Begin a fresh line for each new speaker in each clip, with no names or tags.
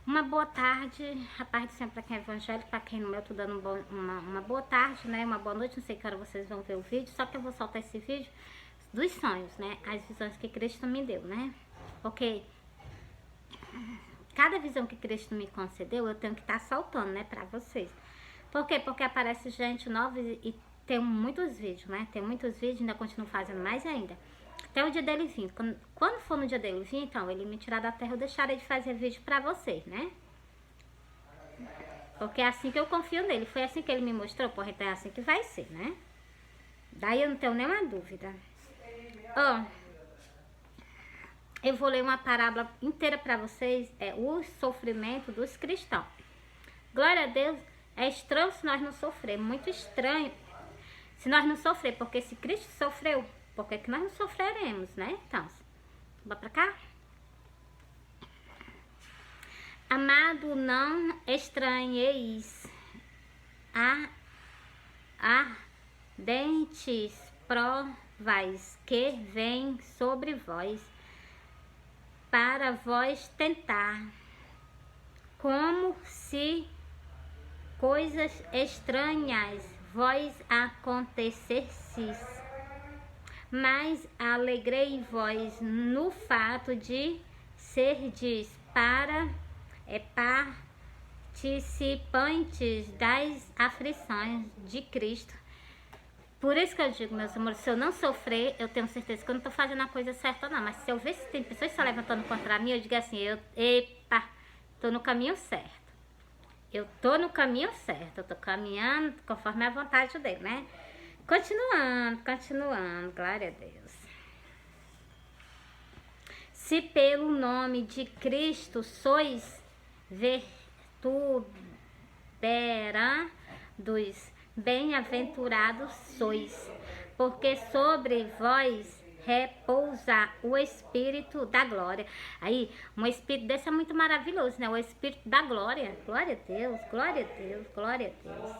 Uma boa tarde, a paz do Senhor para quem é evangélico, para quem não é, eu tô dando uma boa tarde, né? Uma boa noite, não sei que hora vocês vão ver o vídeo, só que eu vou soltar esse vídeo dos sonhos, né? As visões que Cristo me deu, né? Porque cada visão que Cristo me concedeu, eu tenho que estar soltando, né, para vocês. Por quê? Porque aparece gente nova e tem muitos vídeos, né? Tem muitos vídeos, ainda continuo fazendo mais ainda. Até o dia dele vir. Quando for no dia dele vir, então, ele me tirar da terra, eu deixarei de fazer vídeo pra vocês, né? Porque é assim que eu confio nele. Foi assim que ele me mostrou, porra, então é assim que vai ser, né? Daí eu não tenho nenhuma dúvida. Ó, eu vou ler uma parábola inteira pra vocês. É o sofrimento dos cristãos. Glória a Deus. É estranho se nós não sofrermos. Muito estranho se nós não sofrermos. Porque se Cristo sofreu, por que nós não sofreremos, né? Então, bora pra cá? Amado, não estranheis ardentes provas que vêm sobre vós, para vós tentar, como se coisas estranhas vós acontecesseis. Mas alegrei-vos no fato de serdes participantes das aflições de Cristo. Por isso que eu digo, meus amores, se eu não sofrer, eu tenho certeza que eu não tô fazendo a coisa certa não. Mas se eu ver se tem pessoas se levantando contra mim, eu digo assim, epa, tô no caminho certo. Eu tô no caminho certo, eu tô caminhando conforme a vontade dele, né? Continuando, glória a Deus. Se pelo nome de Cristo sois vituperados, bem-aventurados sois, porque sobre vós repousa o Espírito da glória. Aí, um Espírito desse é muito maravilhoso, né? O Espírito da glória. Glória a Deus, glória a Deus, glória a Deus.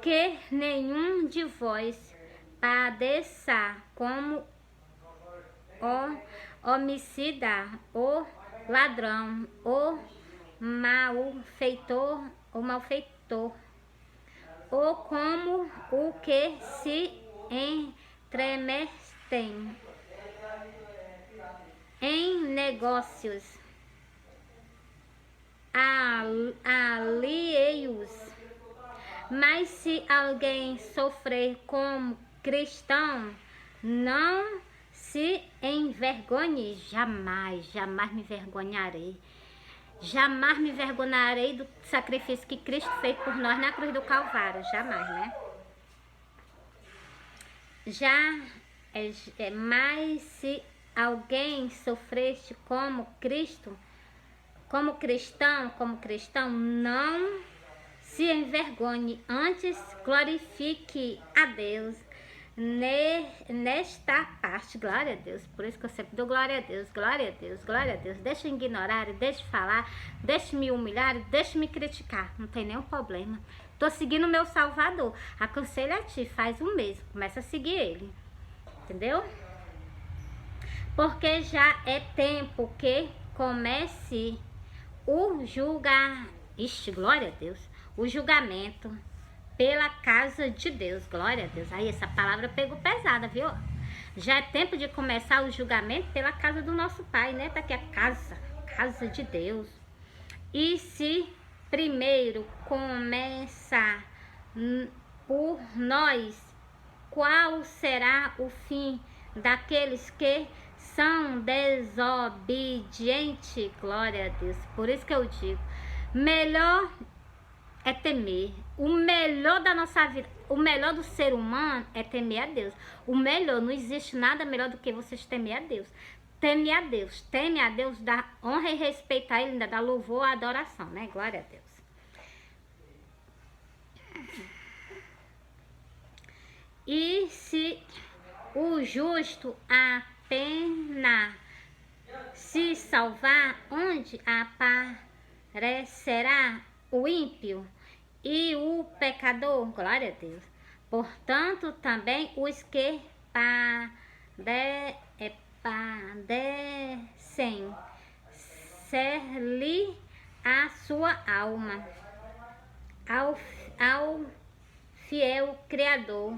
Que nenhum de vós padeça como o homicida, o ladrão, o malfeitor, ou como o que se entremetem em negócios alheios. Mas se alguém sofrer como cristão, não se envergonhe. Jamais me envergonharei. Jamais me envergonharei do sacrifício que Cristo fez por nós na cruz do Calvário. Jamais, né? Mas se alguém sofreste como Cristo, como cristão, não se envergonhe, antes glorifique a Deus nesta parte. Glória a Deus. Por isso que eu sempre dou glória a Deus, glória a Deus, glória a Deus. Deixa eu ignorar, deixa eu falar, deixa eu me humilhar, deixa eu me criticar. Não tem nenhum problema. Tô seguindo o meu Salvador. Aconselho a ti, faz o mesmo. Começa a seguir ele. Entendeu? Porque já é tempo que comece o julgar. Ixi, glória a Deus. O julgamento pela casa de Deus, glória a Deus. Aí essa palavra pegou pesada, viu? Já é tempo de começar o julgamento pela casa do nosso Pai, né? Tá aqui a casa de Deus. E se primeiro começar por nós, qual será o fim daqueles que são desobedientes? Glória a Deus. Por isso que eu digo, melhor é temer. O melhor da nossa vida, o melhor do ser humano é temer a Deus. O melhor, não existe nada melhor do que vocês temer a Deus. Teme a Deus, dá honra e respeito a Ele, ainda dá louvor e adoração, né? Glória a Deus. E se o justo apenas se salvar, onde aparecerá o ímpio e o pecador? Glória a Deus. Portanto, também os que padecem ser-lhe a sua alma, ao fiel Criador,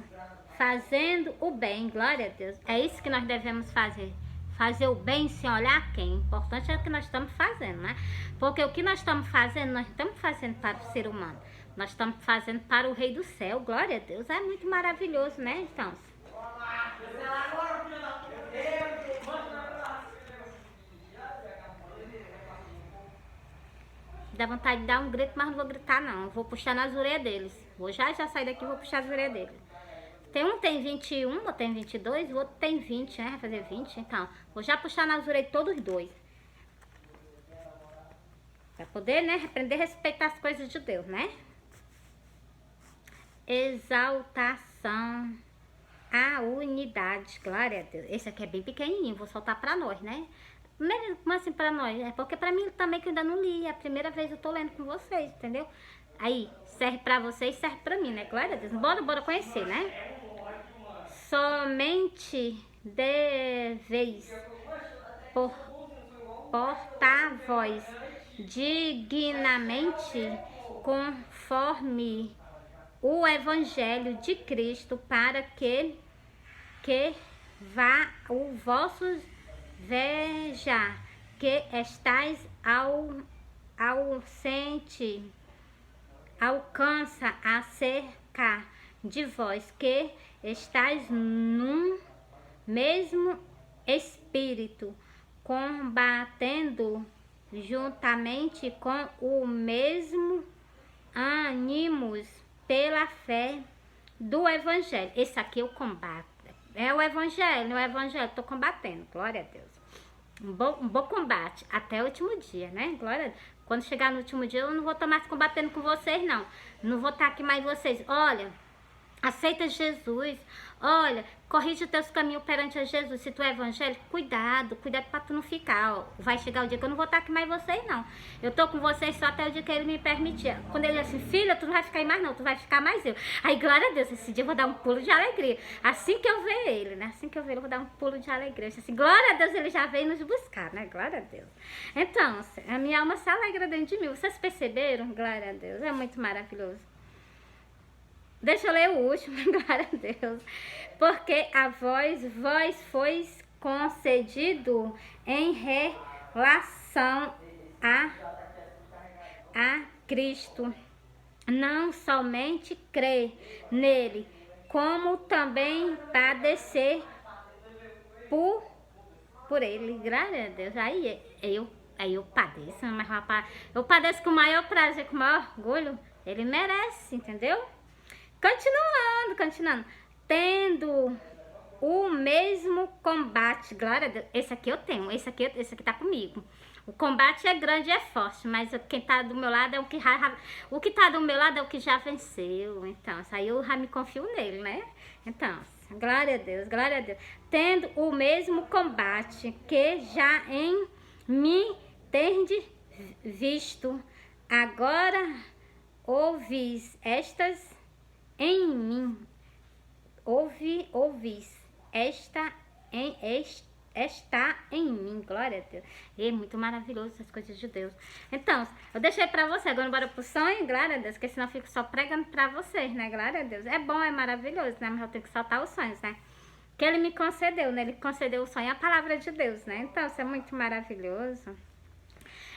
fazendo o bem. Glória a Deus. É isso que nós devemos fazer. Fazer o bem sem olhar quem. O importante é o que nós estamos fazendo, né? Porque o que nós estamos fazendo, nós estamos fazendo para o ser humano. Nós estamos fazendo para o Rei do Céu. Glória a Deus. É muito maravilhoso, né, então? Dá vontade de dar um grito, mas não vou gritar, não. Eu vou puxar nas orelhas deles. Vou já sair daqui e vou puxar as orelhas deles. Um tem 21, outro tem 22, o outro tem 20, né? Vai fazer 20, então. Vou já puxar nas orelhas de todos os dois. Pra poder, né? Aprender a respeitar as coisas de Deus, né? Exaltação à unidade. Glória a Deus. Esse aqui é bem pequenininho, vou soltar pra nós, né? Como assim pra nós? É porque pra mim também que eu ainda não li. É a primeira vez eu tô lendo com vocês, entendeu? Aí, serve pra vocês, serve pra mim, né? Glória a Deus. Bora conhecer, né? Somente deveis portar-vos dignamente conforme o Evangelho de Cristo, para que vá o vosso veja que estáis ausente, alcança acerca de vós que estáis num mesmo espírito, combatendo juntamente com o mesmo ânimos pela fé do Evangelho. Esse aqui é o combate. É o Evangelho, estou combatendo, glória a Deus. Um bom combate até o último dia, né? Glória a Deus. Quando chegar no último dia, eu não vou estar mais combatendo com vocês, não. Não vou estar aqui mais vocês. Olha, aceita Jesus. Olha, corrige os teus caminhos perante a Jesus. Se tu é evangélico, cuidado pra tu não ficar, ó. Vai chegar o dia que eu não vou estar aqui mais vocês, não. Eu tô com vocês só até o dia que ele me permitir. Quando ele diz assim, filha, tu não vai ficar aí mais não, tu vai ficar mais eu. Aí, glória a Deus, esse dia eu vou dar um pulo de alegria. Assim que eu ver ele, né? Assim que eu ver ele, eu vou dar um pulo de alegria. Assim, glória a Deus, ele já veio nos buscar, né? Glória a Deus. Então, a minha alma se alegra dentro de mim. Vocês perceberam? Glória a Deus. É muito maravilhoso. Deixa eu ler o último, glória a Deus. Porque a vós foi concedido em relação a Cristo, não somente crer nele, como também padecer por ele. Glória a Deus. Aí eu padeço, mas rapaz, eu padeço com o maior prazer, com o maior orgulho. Ele merece, entendeu? Continuando. Tendo o mesmo combate. Glória a Deus. Esse aqui eu tenho. Esse aqui tá comigo. O combate é grande e é forte, mas quem tá do meu lado é o que tá do meu lado é o que já venceu. Então, isso aí eu já me confio nele, né? Então, glória a Deus, glória a Deus. Tendo o mesmo combate que já em mim tendes visto, agora ouvis estas em mim, ouvis esta está em mim, glória a Deus. É muito maravilhoso essas coisas de Deus. Então, eu deixei pra você, agora bora pro sonho, glória a Deus, porque senão eu fico só pregando pra vocês, né, glória a Deus. É bom, é maravilhoso, né, mas eu tenho que soltar os sonhos, né, que ele me concedeu, né, ele concedeu o sonho, a palavra de Deus, né, então isso é muito maravilhoso.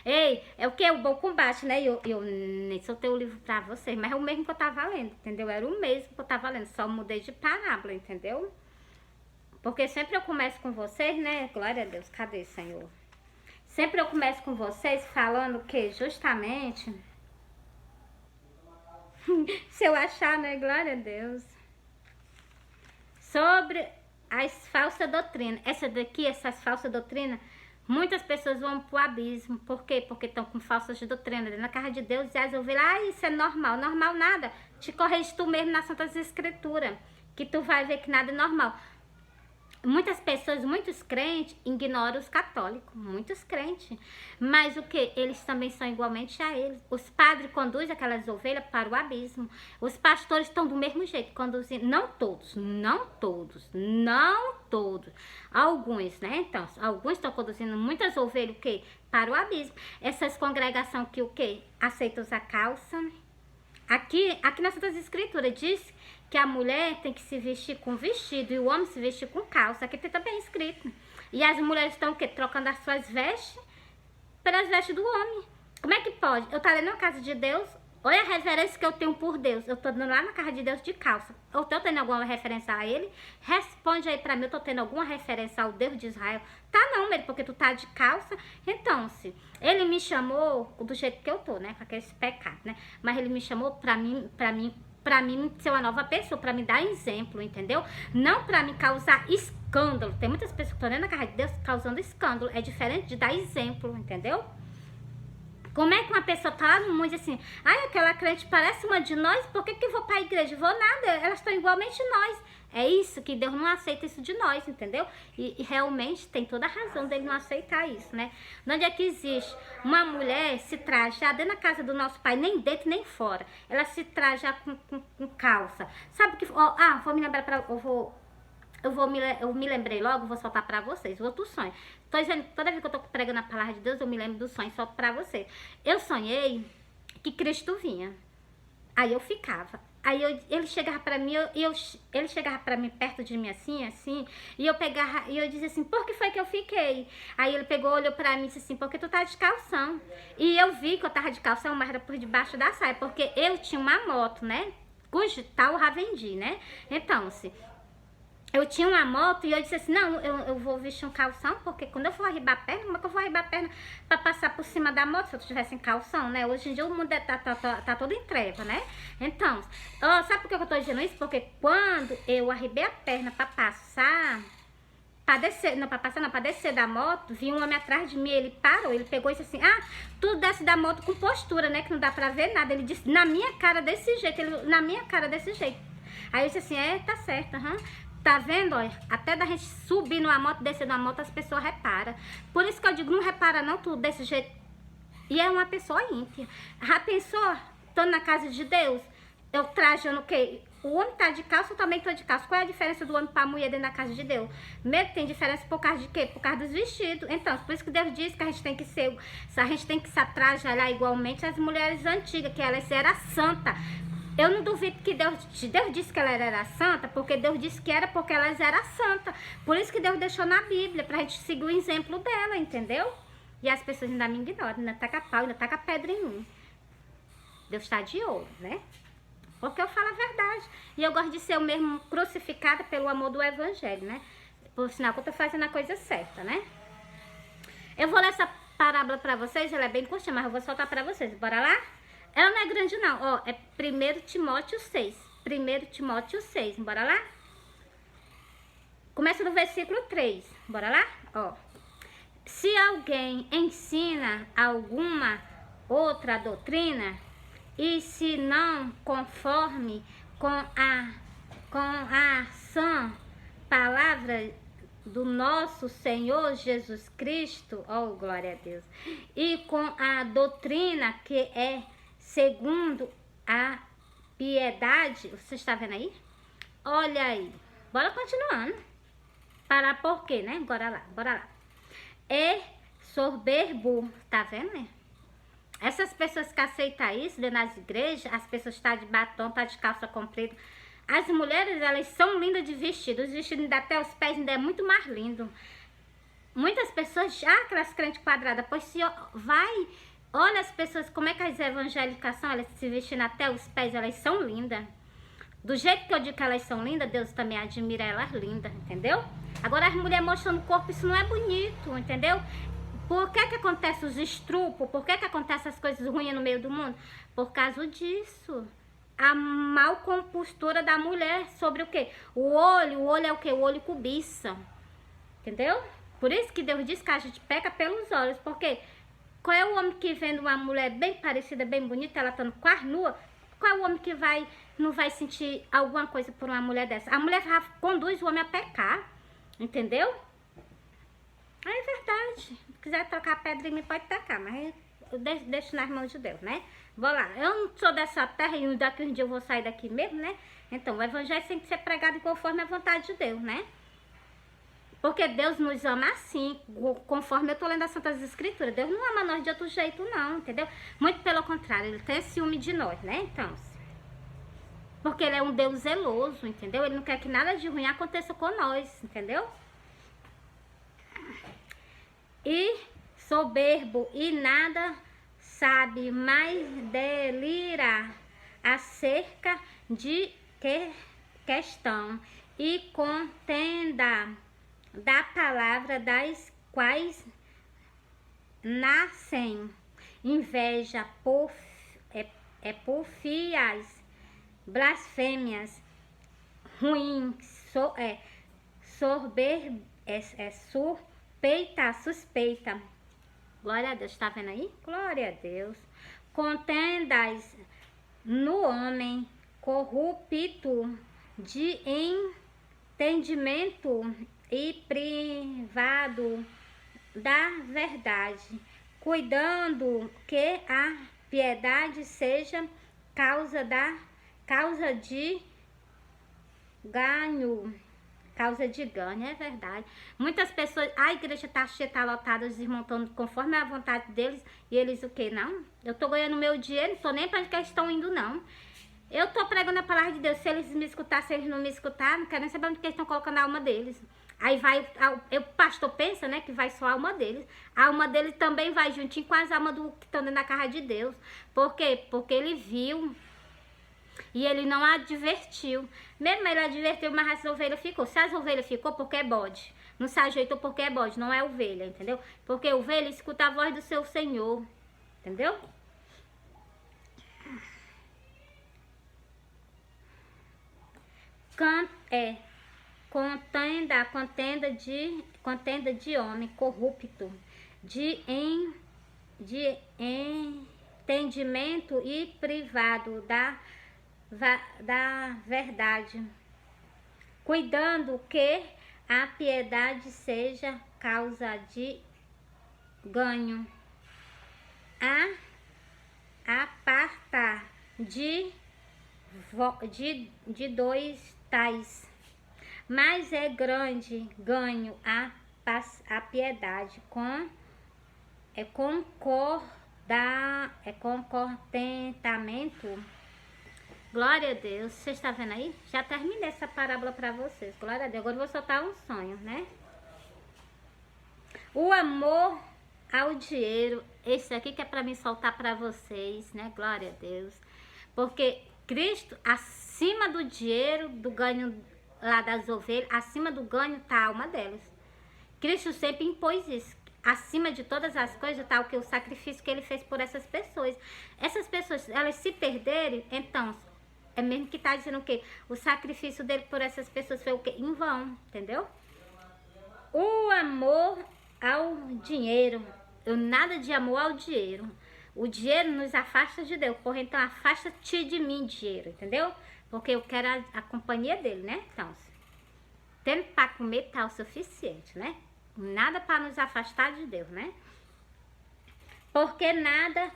Ei, é o que? O bom combate, né? Eu nem soltei o livro pra vocês, mas é o mesmo que eu tava lendo, entendeu? Era o mesmo que eu tava lendo, só mudei de parábola, entendeu? Porque sempre eu começo com vocês, né? Glória a Deus, cadê, Senhor? Sempre eu começo com vocês falando que justamente... se eu achar, né? Glória a Deus. Sobre as falsas doutrinas. Essas falsas doutrinas... Muitas pessoas vão pro abismo. Por quê? Porque estão com falsas doutrinas. Na casa de Deus, e elas ouviram, isso é normal. Normal nada. Te corrige tu mesmo nas Santas Escrituras. Que tu vai ver que nada é normal. Muitas pessoas, muitos crentes ignoram os católicos, muitos crentes. Mas o que? Eles também são igualmente a eles. Os padres conduzem aquelas ovelhas para o abismo. Os pastores estão do mesmo jeito, conduzindo. Não todos, não todos, não todos. Alguns, né? Então, alguns estão conduzindo muitas ovelhas, o quê? Para o abismo. Essas congregações que o quê? Aceitam usar calça. Aqui nas Santas Escrituras diz que a mulher tem que se vestir com vestido e o homem se vestir com calça. Aqui tem também escrito. E as mulheres estão o quê? Trocando as suas vestes pelas vestes do homem. Como é que pode? Eu estou ali na casa de Deus, olha a reverência que eu tenho por Deus. Eu estou lá na casa de Deus de calça. Eu estou tendo alguma referência a ele? Responde aí pra mim, eu estou tendo alguma referência ao Deus de Israel? Tá não, Mary, porque tu tá de calça. Então, se ele me chamou do jeito que eu tô, né? Com aqueles pecados, né? Mas ele me chamou pra mim ser uma nova pessoa, pra me dar exemplo, entendeu? Não pra me causar escândalo. Tem muitas pessoas que estão dentro da casa de Deus causando escândalo. É diferente de dar exemplo, entendeu? Como é que uma pessoa tá lá no mundo assim, ai, aquela crente parece uma de nós, por que eu vou pra igreja? Vou nada, elas estão igualmente nós. É isso que Deus não aceita isso de nós, entendeu? E realmente tem toda a razão dele não aceitar isso, né? Onde é que existe uma mulher se trajar dentro da casa do nosso pai, nem dentro nem fora. Ela se trajar com calça. Sabe que... vou me lembrar pra... Eu me lembrei logo, vou soltar pra vocês. Outro sonho. Tô dizendo, toda vez que eu tô pregando a palavra de Deus, eu me lembro do sonho, solto pra vocês. Eu sonhei que Cristo vinha. Aí eu ficava. Aí ele chegava pra mim, ele chegava pra mim perto de mim assim, e eu pegava, e eu dizia assim, por que foi que eu fiquei? Aí ele pegou, olhou pra mim e disse assim, porque tu tá de calção. E eu vi que eu tava de calção, mas era por debaixo da saia, porque eu tinha uma moto, né? Cujo tal eu já vendi, né? Então, eu tinha uma moto e eu disse assim, não, eu vou vestir um calção, porque quando eu for arribar a perna, como é que eu vou arribar a perna pra passar por cima da moto se eu tivesse em calção, né? Hoje em dia o mundo tá todo em treva, né? Então, sabe por que eu tô dizendo isso? Porque quando eu arribei a perna pra passar, pra descer da moto, vi um homem atrás de mim, ele parou, ele pegou e disse assim, tu desce da moto com postura, né, que não dá pra ver nada. Ele disse, na minha cara desse jeito, Aí eu disse assim, tá certo, Tá vendo, olha? Até da gente subir numa moto, descer numa moto, as pessoas reparam. Por isso que eu digo, não repara não, tu desse jeito. E é uma pessoa ímpia. Já pensou? Tô na casa de Deus, eu trajando o quê? O homem tá de calça, eu também tô de calça. Qual é a diferença do homem pra mulher dentro da casa de Deus? Mesmo tem diferença por causa de quê? Por causa dos vestidos. Então, por isso que Deus diz que a gente tem que se atrajar igualmente as mulheres antigas, que elas eram santas. Eu não duvido que Deus disse que ela era santa, porque Deus disse que era porque elas eram santas. Por isso que Deus deixou na Bíblia, pra gente seguir o exemplo dela, entendeu? E as pessoas ainda me ignoram, ainda taca pau, ainda taca pedra em mim. Deus está de olho, né? Porque eu falo a verdade. E eu gosto de ser eu mesmo crucificada pelo amor do evangelho, né? Por sinal que eu tô fazendo a coisa certa, né? Eu vou ler essa parábola pra vocês, ela é bem curtinha, mas eu vou soltar pra vocês. Bora lá? Ela não é grande não, é 1 Timóteo 6. 1 Timóteo 6, bora lá? Começa no versículo 3, bora lá? Se alguém ensina alguma outra doutrina, e se não conforme com a sã palavra do nosso Senhor Jesus Cristo, glória a Deus, e com a doutrina que é segundo a piedade, você está vendo aí? Olha aí, bora continuando. Parar por quê, né? Bora lá. É soberbo, tá vendo, né? Essas pessoas que aceitam isso dentro das igrejas, as pessoas estão de batom, tá de calça comprida. As mulheres, elas são lindas de vestido. Os vestidos ainda até os pés ainda é muito mais lindo. Muitas pessoas, aquelas crentes quadradas, pois se vai... Olha as pessoas, como é que as evangélicas são, elas se vestindo até os pés, elas são lindas. Do jeito que eu digo que elas são lindas, Deus também admira elas lindas, entendeu? Agora as mulheres mostrando o corpo, isso não é bonito, entendeu? Por que acontece os estrupos? Por que acontecem as coisas ruins no meio do mundo? Por causa disso. A mal compostura da mulher sobre o quê? O olho é o quê? O olho cobiça. Entendeu? Por isso que Deus diz que a gente peca pelos olhos, porque... Qual é o homem que vendo uma mulher bem parecida, bem bonita, ela estando quase nua? Qual é o homem que não vai sentir alguma coisa por uma mulher dessa? A mulher conduz o homem a pecar. Entendeu? Ah, é verdade. Se quiser trocar pedra em mim, pode tacar, mas eu deixo nas mãos de Deus, né? Vou lá. Eu não sou dessa terra e daqui um dia eu vou sair daqui mesmo, né? Então, o evangelho tem que ser pregado conforme a vontade de Deus, né? Porque Deus nos ama assim, conforme eu tô lendo as Santas Escrituras. Deus não ama nós de outro jeito, não, entendeu? Muito pelo contrário, Ele tem ciúme de nós, né? Então, porque Ele é um Deus zeloso, entendeu? Ele não quer que nada de ruim aconteça com nós, entendeu? E soberbo e nada sabe, mas delira acerca de que questão e contenda da palavra das quais nascem inveja, porfias, blasfêmias, ruins, suspeita. Glória a Deus, tá vendo aí? Glória a Deus. Contendas no homem corrupto de entendimento e privado da verdade, cuidando que a piedade seja causa de ganho. Causa de ganho, é verdade. Muitas pessoas, a igreja tá cheia, tá lotada, os irmãos estão conforme a vontade deles, e eles o que? Não, eu tô ganhando meu dinheiro, não tô nem pra onde que eles estão indo, não. Eu tô pregando a palavra de Deus, se eles me escutar, se eles não me escutar, não quero nem saber onde que eles estão colocando a alma deles. Aí vai, o pastor pensa, né, que vai só a alma deles. A alma deles também vai juntinho com as almas do que estão dentro da casa de Deus. Por quê? Porque ele viu e ele não advertiu. Mesmo ele advertiu, mas as ovelhas ficou. Se as ovelhas ficou, porque é bode. Não se ajeitou porque é bode, não é ovelha, entendeu? Porque ovelha escuta a voz do seu Senhor, entendeu? Contenda de homem corrupto, de entendimento e privado da verdade, cuidando que a piedade seja causa de ganho, aparta de dois tais, mas é grande ganho a piedade contentamento. Glória a Deus. Você está vendo aí? Já terminei essa parábola para vocês. Glória a Deus. Agora eu vou soltar um sonho, né? O amor ao dinheiro. Esse aqui que é para mim soltar para vocês, né? Glória a Deus. Porque Cristo, acima do dinheiro, do ganho lá das ovelhas, acima do ganho tá a alma delas. Cristo sempre impôs isso. Acima de todas as coisas tá o sacrifício que ele fez por essas pessoas. Essas pessoas, elas se perderem, então, é mesmo que tá dizendo o quê? O sacrifício dele por essas pessoas foi o quê? Em vão, entendeu? O amor ao dinheiro. Nada de amor ao dinheiro. O dinheiro nos afasta de Deus. Porra, então afasta-te de mim, dinheiro, entendeu? Porque eu quero a companhia dele, né? Então, tendo para comer tá o suficiente, né? Nada para nos afastar de Deus, né? Porque nada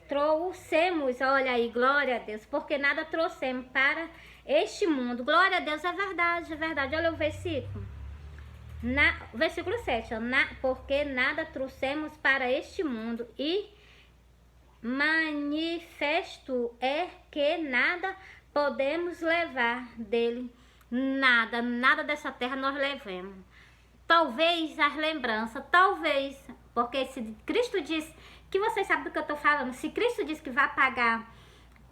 trouxemos, olha aí, glória a Deus, porque nada trouxemos para este mundo. Glória a Deus, é verdade, é verdade. Olha o versículo. Versículo 7, ó, porque nada trouxemos para este mundo e manifesto é que nada podemos levar dele. Nada dessa terra nós levemos. Talvez as lembranças, talvez, porque se Cristo diz, que vocês sabem do que eu tô falando, se Cristo diz que vai pagar,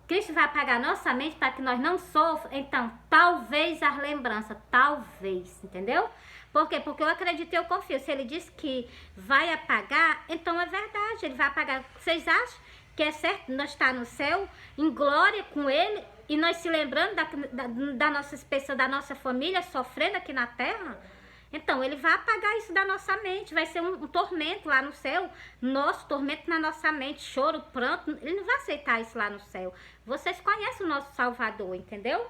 Cristo vai apagar nossa mente para que nós não soframos, então talvez as lembranças, talvez, entendeu? Por quê? Porque eu acredito e eu confio. Se ele diz que vai apagar, então é verdade, ele vai apagar. Vocês acham que é certo nós estar no céu, em glória com ele, e nós se lembrando da nossas pessoas, da nossa família, sofrendo aqui na terra? Então, ele vai apagar isso da nossa mente, vai ser um tormento lá no céu, nosso tormento na nossa mente, choro, pranto, ele não vai aceitar isso lá no céu. Vocês conhecem o nosso Salvador, entendeu?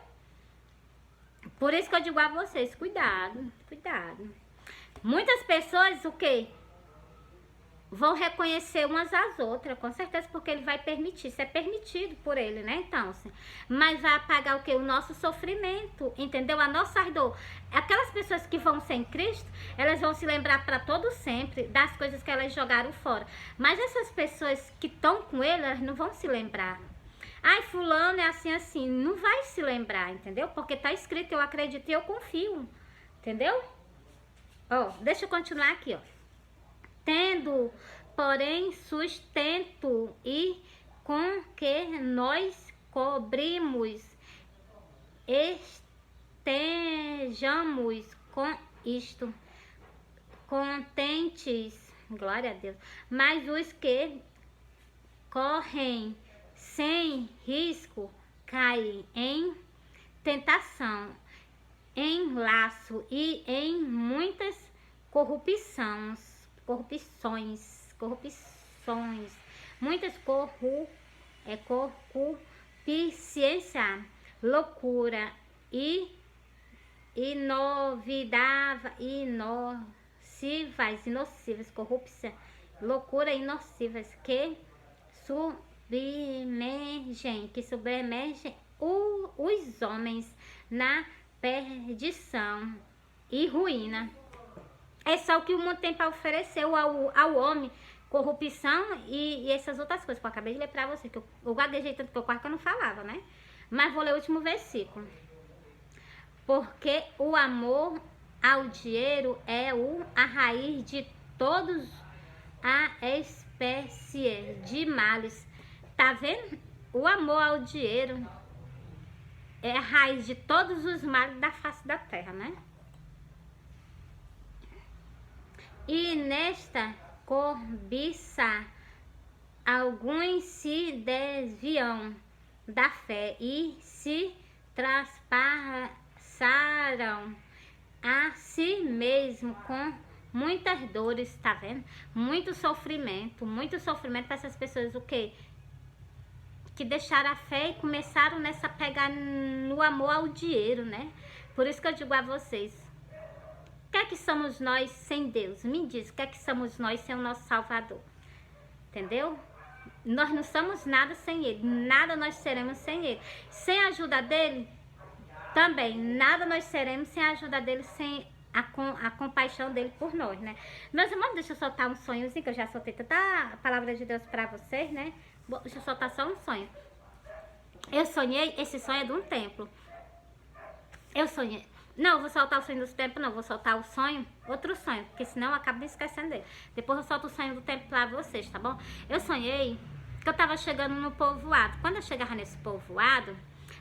Por isso que eu digo a vocês, cuidado, cuidado. Muitas pessoas, o quê? Vão reconhecer umas às outras, com certeza, porque ele vai permitir, isso é permitido por ele, né, então, assim, mas vai apagar o que? O nosso sofrimento, entendeu? A nossa dor. Aquelas pessoas que vão sem Cristo, elas vão se lembrar para todo sempre das coisas que elas jogaram fora, mas essas pessoas que estão com ele, elas não vão se lembrar. Ai, fulano é assim, assim, não vai se lembrar, entendeu? Porque tá escrito, eu acredito e eu confio, entendeu? Ó, deixa eu continuar aqui, ó. Tendo, porém, sustento e com que nós cobrimos, estejamos com isto, contentes, glória a Deus, mas os que correm sem risco caem em tentação, em laço e em muitas corrupções, muitas concupiscência, loucura e nocivas, corrupção, loucura e nocivas que submergem os homens na perdição e ruína. É só o que o mundo tem para oferecer ao homem, corrupção e essas outras coisas que eu acabei de ler para você, que eu gaguejei tanto que eu quase que eu não falava, né? Mas vou ler o último versículo. Porque o amor ao dinheiro é a raiz de todos a espécie de males. Tá vendo? O amor ao dinheiro é a raiz de todos os males da face da terra, né? E nesta cobiça, alguns se desviam da fé e se traspassaram a si mesmo com muitas dores, tá vendo? Muito sofrimento para essas pessoas, o quê? Que deixaram a fé e começaram nessa a pegar no amor ao dinheiro, né? Por isso que eu digo a vocês, o que é que somos nós sem Deus? Me diz, o que é que somos nós sem o nosso Salvador? Entendeu? Nós não somos nada sem Ele, nada nós seremos sem Ele. Sem a ajuda dEle, também, nada nós seremos sem a ajuda dEle, sem a compaixão dEle por nós, né? Meus irmãos, deixa eu soltar um sonhozinho, que eu já soltei tanta palavra de Deus pra vocês, né? Deixa eu soltar só um sonho. Eu sonhei, esse sonho é de um templo. Eu sonhei. Não, eu vou soltar o sonho do templo, não. Vou soltar o sonho, outro sonho, porque senão eu acabo me esquecendo dele. Depois eu solto o sonho do templo pra vocês, tá bom? Eu sonhei que eu tava chegando no povoado. Quando eu chegava nesse povoado,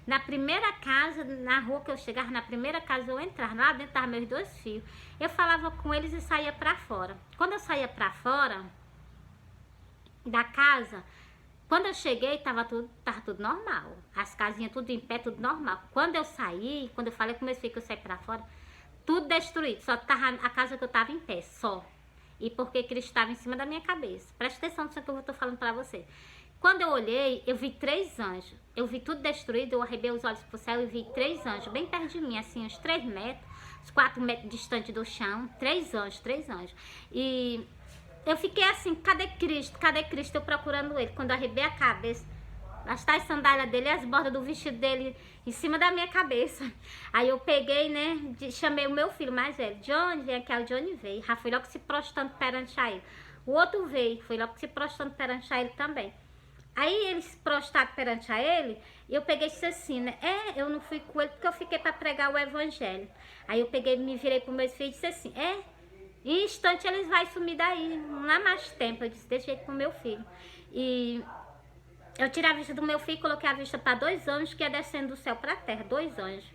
na primeira casa, na rua que eu chegava, na primeira casa eu entrava, lá dentro estavam meus 2 filhos. Eu falava com eles e saía pra fora. Quando eu saía pra fora da casa, quando eu cheguei, tava tudo normal. As casinhas tudo em pé, tudo normal. Quando eu saí, quando eu falei com meus filhos que eu saí pra fora, tudo destruído. Só tava a casa que eu tava em pé, só. E porque Cristo estava em cima da minha cabeça. Presta atenção nisso que eu tô falando pra você. Quando eu olhei, eu vi 3 anjos. Eu vi tudo destruído, eu arrebei os olhos pro céu e vi 3 anjos, bem perto de mim, assim, uns 3 metros, uns 4 metros distante do chão. 3 anjos. E eu fiquei assim, cadê Cristo? Cadê Cristo? Eu procurando ele. Quando eu arrebei a cabeça, as tais sandálias dele, as bordas do vestido dele em cima da minha cabeça. Aí eu peguei, né, chamei o meu filho mais velho. Johnny, vem aqui. Aí o Johnny veio. Já fui logo se prostrando perante a ele. O outro veio, foi logo se prostrando perante a ele também. Aí eles prostraram perante a ele, e eu peguei e disse assim, né? Eu não fui com ele porque eu fiquei para pregar o evangelho. Aí eu peguei, me virei para os meus filhos e disse assim, em instante eles vão sumir daí, não há mais tempo. Eu disse, deixa ele pro meu filho. E eu tirei a vista do meu filho e coloquei a vista para 2 anjos que ia descendo do céu para a terra, 2 anjos.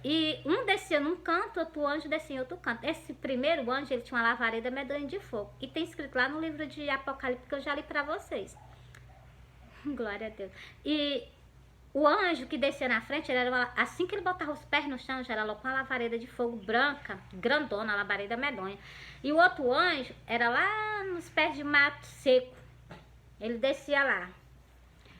E um descia num canto, outro anjo descia em outro canto. Esse primeiro anjo, ele tinha uma lavareda medonha de fogo. E tem escrito lá no livro de Apocalipse que eu já li para vocês. Glória a Deus. E o anjo que descia na frente, assim que ele botava os pés no chão, já era logo com uma lavareda de fogo branca, grandona, lavareda medonha. E o outro anjo era lá nos pés de mato seco. Ele descia lá.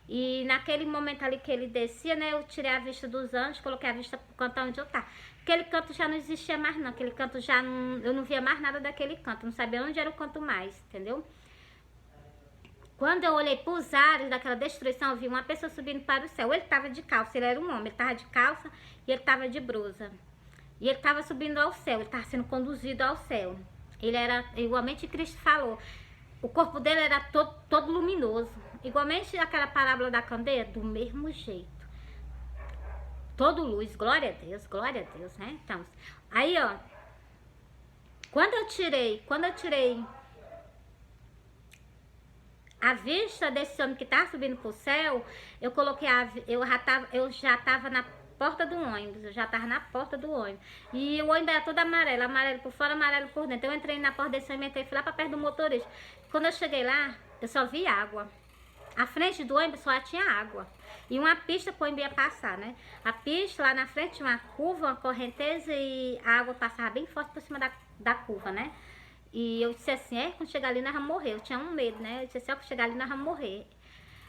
E naquele momento ali que ele descia, né, eu tirei a vista dos anjos, coloquei a vista pro canto onde eu tava. Aquele canto já não existia mais não, aquele canto já não, eu não via mais nada daquele canto, não sabia onde era o canto mais, entendeu? Quando eu olhei para os ares daquela destruição, eu vi uma pessoa subindo para o céu. Ele estava de calça, ele era um homem, ele estava de calça e ele estava de blusa. E ele estava subindo ao céu, ele estava sendo conduzido ao céu. Ele era, igualmente Cristo falou, o corpo dele era todo luminoso. Igualmente aquela parábola da candeia, do mesmo jeito. Todo luz, glória a Deus, né? Então, aí ó, quando eu tirei a vista desse homem que tá subindo pro céu, eu coloquei eu já tava na porta do ônibus, eu já tava na porta do ônibus. E o ônibus era todo amarelo, amarelo por fora, amarelo por dentro. Eu entrei na porta desse ônibus, entrei, fui lá pra perto do motorista. Quando eu cheguei lá, eu só vi água. A frente do ônibus só tinha água. E uma pista pro ônibus ia passar, né? A pista lá na frente tinha uma curva, uma correnteza e a água passava bem forte por cima da curva, né? E eu disse assim, quando chegar ali nós vamos morrer. Eu tinha um medo, né? Eu disse assim, quando chegar ali nós vamos morrer.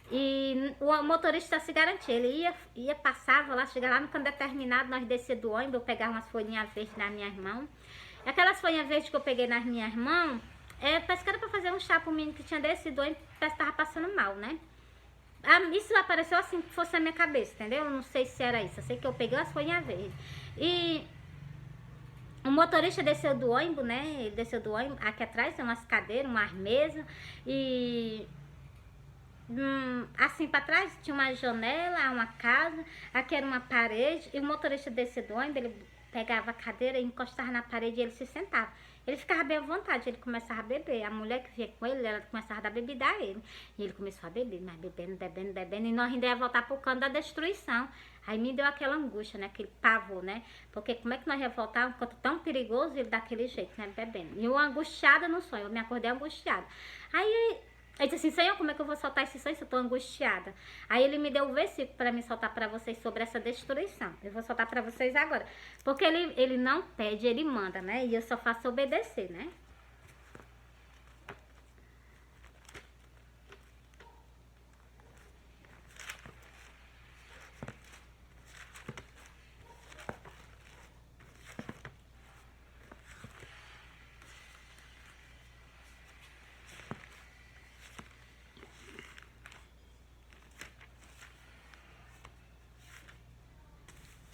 E o motorista se garantia, ele passava lá, chegava lá no canto determinado, nós descia do ônibus, eu pegava umas folhinhas verdes nas minhas mãos. E aquelas folhinhas verdes que eu peguei nas minhas mãos, parece que era pra fazer um chá pro menino que tinha descido do ônibus, parece que tava passando mal, né? Isso apareceu assim, que fosse na minha cabeça, entendeu? Eu não sei se era isso, eu sei que eu peguei as folhinhas verdes. E o motorista desceu do ônibus, né? Ele desceu do ônibus, aqui atrás tem umas cadeiras, umas mesas e assim para trás tinha uma janela, uma casa, aqui era uma parede e o motorista desceu do ônibus, ele pegava a cadeira e encostava na parede e ele se sentava. Ele ficava bem à vontade, ele começava a beber. A mulher que vinha com ele, ela começava a dar bebida a ele. E ele começou a beber, mas bebendo. E nós ainda ia voltar pro canto da destruição. Aí me deu aquela angústia, né? Aquele pavor, né? Porque como é que nós ia voltar um canto tão perigoso e ele daquele jeito, né? Bebendo. E eu angustiada no sonho, eu me acordei angustiada. Aí eu disse assim, Senhor, como é que eu vou soltar esse sonho se eu tô angustiada? Aí ele me deu um versículo para me soltar para vocês sobre essa destruição. Eu vou soltar para vocês agora. Porque ele não pede, ele manda, né? E eu só faço obedecer, né?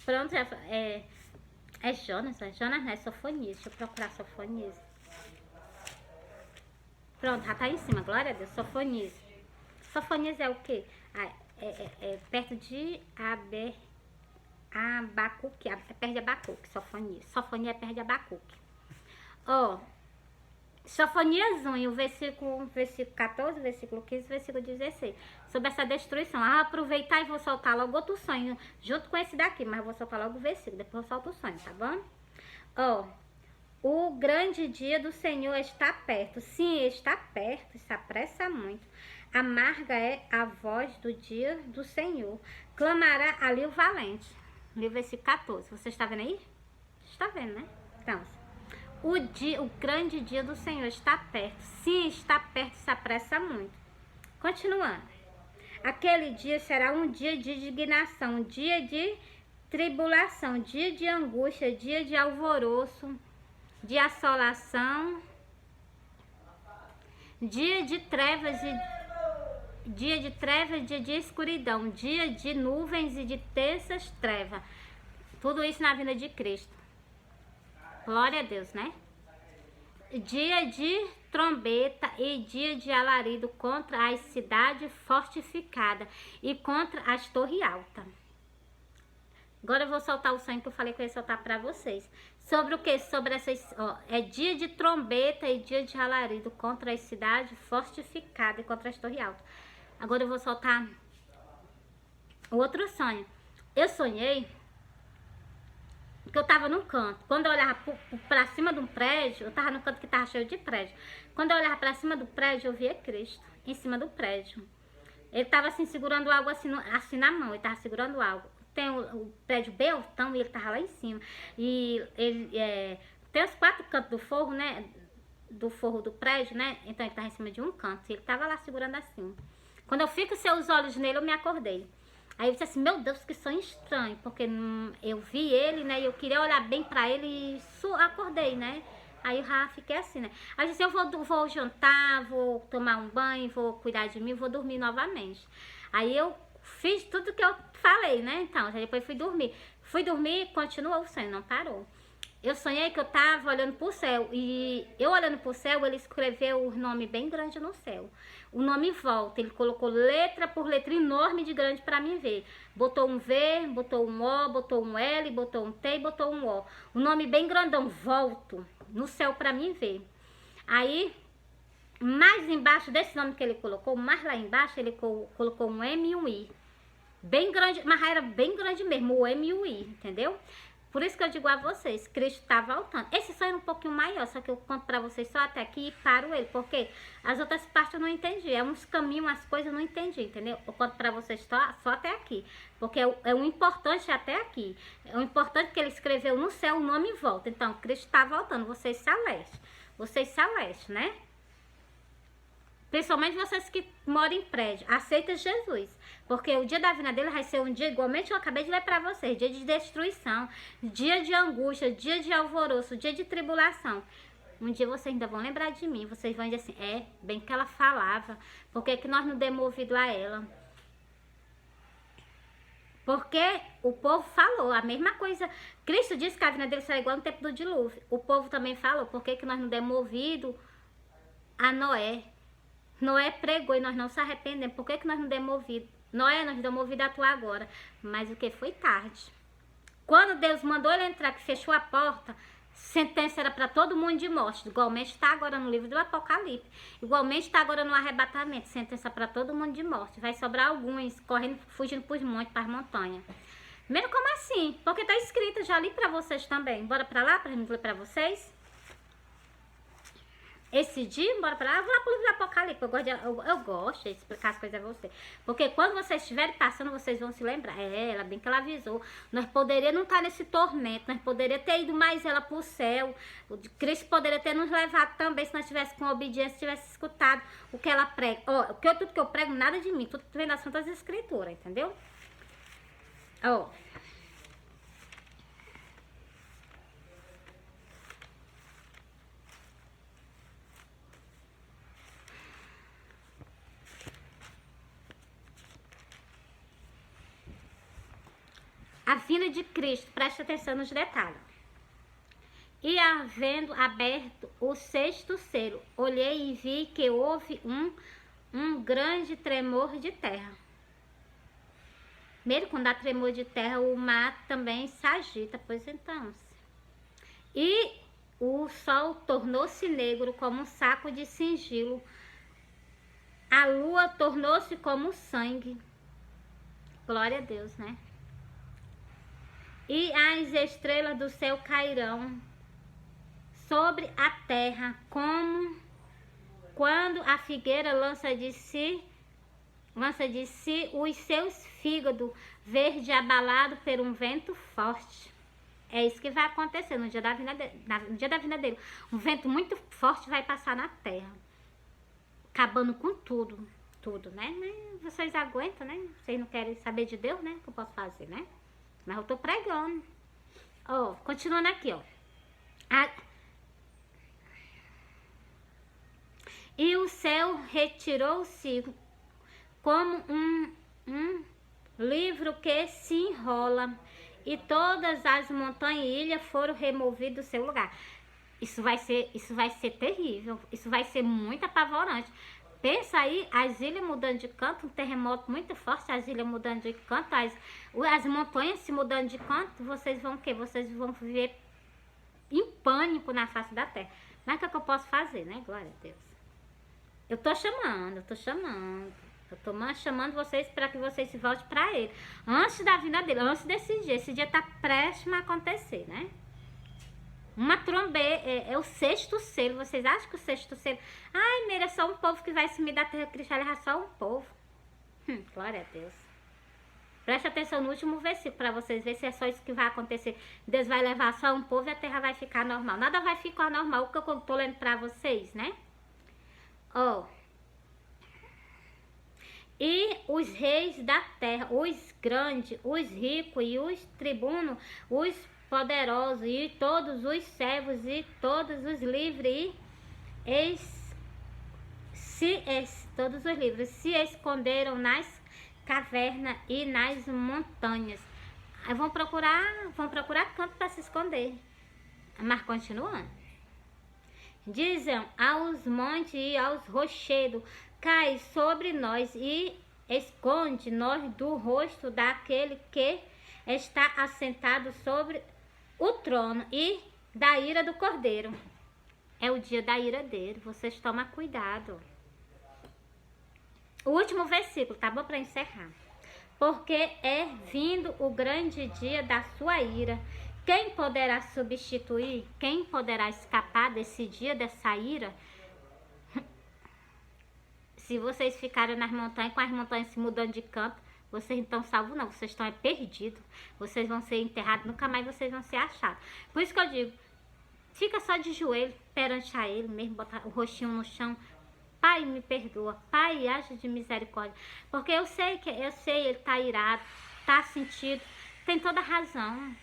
Pronto, Jonas não é Sofonias. Deixa eu procurar Sofonias. Pronto, já tá em cima, glória a Deus, Sofonias. Sofonias é o quê? Perto de Abacuque, é perto de Abacuque, Sofonias. Sofonias é perto de Abacuque. Ó, Sofonias 1, o versículo 14, versículo 15, versículo 16. Sobre essa destruição. Aproveitar e vou soltar logo outro sonho, junto com esse daqui, mas vou soltar logo o versículo, depois eu solto o sonho, tá bom? Ó, o grande dia do Senhor está perto. Sim, está perto, se apressa muito. Amarga é a voz do dia do Senhor. Clamará ali o valente. Ali o versículo 14. Você está vendo aí? Está vendo, né? Então, o grande dia do Senhor está perto. Sim, está perto, se apressa muito. Continuando. Aquele dia será um dia de indignação, um dia de tribulação, dia de angústia, dia de alvoroço, de assolação, dia de trevas e dia de escuridão, dia de nuvens e de tensas trevas. Tudo isso na vinda de Cristo. Glória a Deus, né? Dia de trombeta e dia de alarido contra a cidade fortificada e contra as torres altas. Agora eu vou soltar o sonho que eu falei que eu ia soltar para vocês. Sobre o que? Sobre essas... é dia de trombeta e dia de alarido contra a cidade fortificada e contra as torres altas. Agora eu vou soltar o outro sonho. Eu sonhei que eu tava num canto. Quando eu olhava pra cima de um prédio, eu tava num canto que tava cheio de prédio. Quando eu olhava pra cima do prédio, eu via Cristo em cima do prédio. Ele tava assim, segurando algo assim, assim na mão. Ele tava segurando algo. Tem o prédio bem altão e ele tava lá em cima. E ele tem os 4 cantos do forro, né? Do forro do prédio, né? Então ele tava em cima de um canto. E ele tava lá segurando assim. Quando eu fico seus olhos nele, eu me acordei. Aí eu disse assim, meu Deus, que sonho estranho, porque eu vi ele, né, e eu queria olhar bem pra ele e acordei, né. Aí eu já fiquei assim, né. Aí eu disse, eu vou jantar, vou tomar um banho, vou cuidar de mim, vou dormir novamente. Aí eu fiz tudo que eu falei, né, então, aí depois fui dormir. Fui dormir, continuou o sonho, não parou. Eu sonhei que eu tava olhando pro céu, e eu olhando pro céu, ele escreveu o nome bem grande no céu. O nome volta, ele colocou letra por letra enorme de grande pra mim ver. Botou um V, botou um O, botou um L, botou um T e botou um O. O nome bem grandão, volto, no céu pra mim ver. Aí, mais embaixo desse nome que ele colocou, mais lá embaixo, ele colocou um M e um I. Bem grande, mas era bem grande mesmo, o M e o I, entendeu? Por isso que eu digo a vocês, Cristo está voltando. Esse sonho é um pouquinho maior, só que eu conto pra vocês só até aqui e paro ele, porque as outras partes eu não entendi. É uns caminhos, umas coisas eu não entendi, entendeu? Eu conto pra vocês só até aqui, porque é o importante até aqui. É o importante que ele escreveu no céu, o nome volta. Então, Cristo está voltando, vocês celestes, né? Principalmente vocês que moram em prédio, aceita Jesus. Porque o dia da vinda dele vai ser um dia, igualmente eu acabei de ler pra vocês, dia de destruição, dia de angústia, dia de alvoroço, dia de tribulação. Um dia vocês ainda vão lembrar de mim, vocês vão dizer assim, bem que ela falava, por que nós não demos ouvido a ela? Porque o povo falou a mesma coisa. Cristo disse que a vinda dele será igual no tempo do dilúvio. O povo também falou, por que nós não demos ouvido a Noé? Noé pregou e nós não se arrependemos. Por que nós não demos ouvido? Noé, nós demos ouvido a tu agora. Mas o que foi tarde. Quando Deus mandou ele entrar, que fechou a porta, sentença era para todo mundo de morte. Igualmente está agora no livro do Apocalipse. Igualmente está agora no arrebatamento. Sentença para todo mundo de morte. Vai sobrar alguns correndo, fugindo para os montes, para as montanhas. Mesmo como assim? Porque está escrito, já li para vocês também. Bora para lá para ler para vocês? Esse dia, bora pra lá, eu vou lá pro livro do Apocalipse. Eu gosto de explicar as coisas a vocês. Porque quando vocês estiverem passando, vocês vão se lembrar. Ela bem que ela avisou. Nós poderíamos não estar nesse tormento. Nós poderíamos ter ido mais ela pro céu. O Cristo poderia ter nos levado também, se nós tivesse com obediência, tivesse escutado o que ela prega. Tudo que eu prego, nada de mim. Tudo que vem das Santas Escrituras, entendeu? A vinda de Cristo, preste atenção nos detalhes. E havendo aberto o sexto selo, olhei e vi que houve um grande tremor de terra. Mesmo quando há tremor de terra, o mar também se agita, pois então. E o sol tornou-se negro como um saco de singilo. A lua tornou-se como sangue. Glória a Deus, né? E as estrelas do céu cairão sobre a terra, como quando a figueira lança de si os seus fígados verde abalado por um vento forte. É isso que vai acontecer no dia da vinda dele. Um vento muito forte vai passar na terra, acabando com tudo, né? Vocês aguentam, né? Vocês não querem saber de Deus, né? O que eu posso fazer, né? Mas eu tô pregando. Continuando aqui, E o céu retirou-se como um livro que se enrola, e todas as montanhas e ilhas foram removidas do seu lugar. Isso vai ser terrível. Isso vai ser muito apavorante. Pensa aí, as ilhas mudando de canto, um terremoto muito forte, as ilhas mudando de canto, as montanhas se mudando de canto, vocês vão o quê? Vocês vão viver em pânico na face da terra. Mas o que eu posso fazer, né? Glória a Deus. Eu tô chamando. Eu tô chamando vocês para que vocês se voltem para ele. Antes da vinda dele, antes desse dia. Esse dia tá prestes a acontecer, né? Uma trombeta, é o sexto selo. Vocês acham que o sexto selo... Ai, Meira, é só um povo que vai sumir da terra cristalina, é só um povo. Glória a Deus. Preste atenção no último versículo para vocês verem se é só isso que vai acontecer. Deus vai levar só um povo e a terra vai ficar normal. Nada vai ficar normal, o que eu tô lendo para vocês, né? E os reis da terra, os grandes, os ricos e os tribunos, os poderosos e todos os servos e todos os livres todos os livres se esconderam nas cavernas e nas montanhas. Aí vão procurar canto para se esconder. Mas continuando. Dizem aos montes e aos rochedos, cai sobre nós e esconde-nos do rosto daquele que está assentado sobre o trono e da ira do Cordeiro. É o dia da ira dele, vocês tomam cuidado. O último versículo, tá bom, para encerrar. Porque é vindo o grande dia da sua ira. Quem poderá substituir? Quem poderá escapar desse dia, dessa ira? Se vocês ficarem nas montanhas, com as montanhas se mudando de canto, vocês não estão salvos não, vocês estão perdidos. Vocês vão ser enterrados, nunca mais vocês vão ser achados. Por isso que eu digo, fica só de joelho perante a ele mesmo, botar o rostinho no chão. Pai, me perdoa. Pai, age de misericórdia. Porque eu sei, ele tá irado, tá sentido, tem toda razão.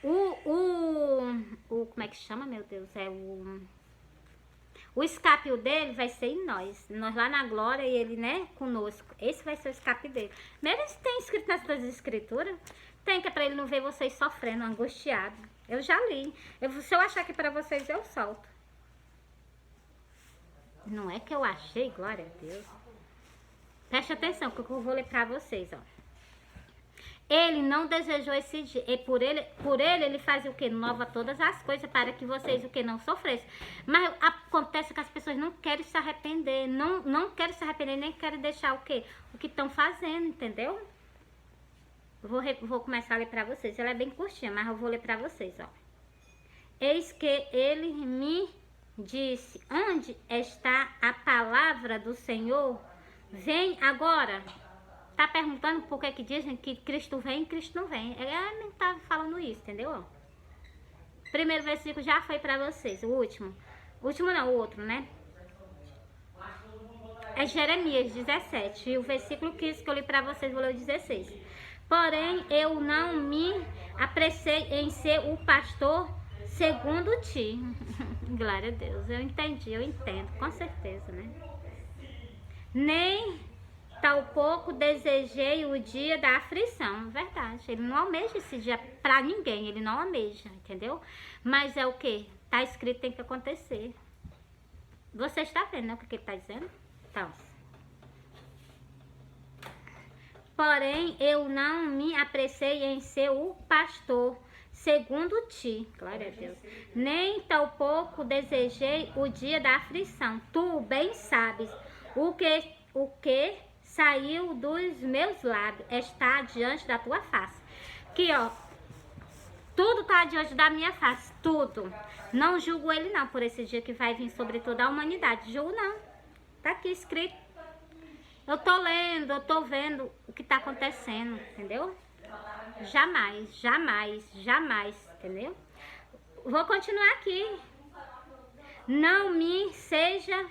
Como é que chama, meu Deus? O escape dele vai ser em nós. Nós lá na glória e ele, né, conosco. Esse vai ser o escape dele. Mesmo se tem escrito nas escrituras, tem que é pra ele não ver vocês sofrendo, angustiado. Eu já li. Se eu achar que para vocês, eu solto. Não é que eu achei, glória a Deus. Preste atenção, porque eu vou ler pra vocês, ó. Ele não desejou esse dia. E por ele fazia o que? Nova todas as coisas para que vocês o que? Não sofressem. Mas acontece que as pessoas não querem se arrepender. Não querem se arrepender, nem querem deixar o que? O que estão fazendo, entendeu? Vou começar a ler pra vocês. Ela é bem curtinha, mas eu vou ler pra vocês, ó. Eis que ele me disse, onde está a palavra do Senhor? Vem agora. Tá perguntando por que dizem que Cristo vem e Cristo não vem. Ela não tá falando isso, entendeu? Primeiro versículo já foi pra vocês. O último. O último não, o outro, né? É Jeremias 17. E o versículo 15 que eu li pra vocês, vou ler o 16. Porém, eu não me apressei em ser o pastor segundo ti. Glória a Deus. Eu entendo, com certeza, né? Nem tampouco desejei o dia da aflição. Verdade. Ele não almeja esse dia pra ninguém. Ele não almeja, entendeu? Mas é o que? Tá escrito, tem que acontecer. Você está vendo, né, o que ele tá dizendo? Então. Porém, eu não me apressei em ser o pastor segundo ti, glória a Deus, nem tampouco desejei o dia da aflição. Tu bem sabes o que saiu dos meus lábios está diante da tua face. Aqui, ó, tudo está diante da minha face, tudo. Não julgo ele não por esse dia que vai vir sobre toda a humanidade. Julgo não. Tá aqui escrito. Eu tô lendo, eu tô vendo o que tá acontecendo, entendeu? Jamais, jamais, jamais, entendeu? Vou continuar aqui. Não me seja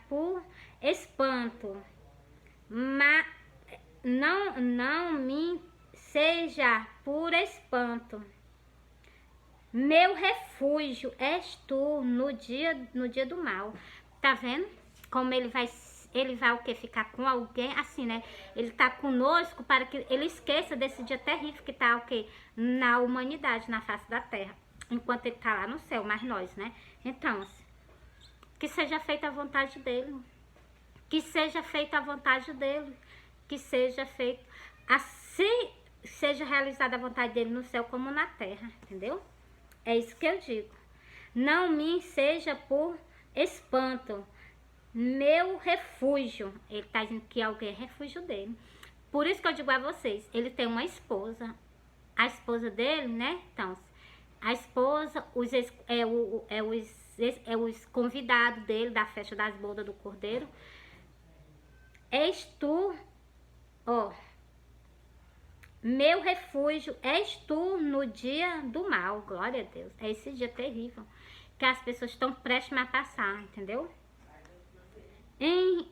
por espanto, mas não me seja por espanto. Meu refúgio és tu no dia do mal. Tá vendo? Como ele vai o que? Ficar com alguém, assim, né? Ele tá conosco para que ele esqueça desse dia terrível que tá o que? Na humanidade, na face da terra. Enquanto ele tá lá no céu, mas nós, né? Então, que seja feita a vontade dele. Que seja feita a vontade dele. Que seja feito assim, seja realizada a vontade dele no céu como na terra, entendeu? É isso que eu digo. Não me seja por espanto. Meu refúgio. Ele tá dizendo que alguém é refúgio dele. Por isso que eu digo a vocês, ele tem uma esposa. A esposa dele, né? Então, a esposa, os convidados dele da festa das bodas do Cordeiro. És tu, ó. Meu refúgio, és tu no dia do mal. Glória a Deus. É esse dia terrível que as pessoas estão prestes a passar, entendeu?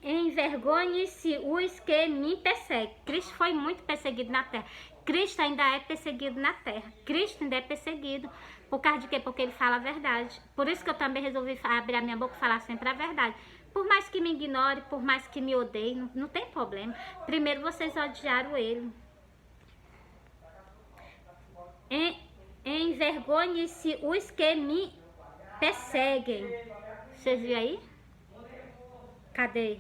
Envergonhe-se os que me perseguem. Cristo foi muito perseguido na terra. Cristo ainda é perseguido na terra. Cristo ainda é perseguido. Por causa de quê? Porque ele fala a verdade. Por isso que eu também resolvi abrir a minha boca e falar sempre a verdade. Por mais que me ignore, por mais que me odeie, não tem problema. Primeiro vocês odiaram ele. Envergonhe-se os que me perseguem. Vocês viram aí? Cadê?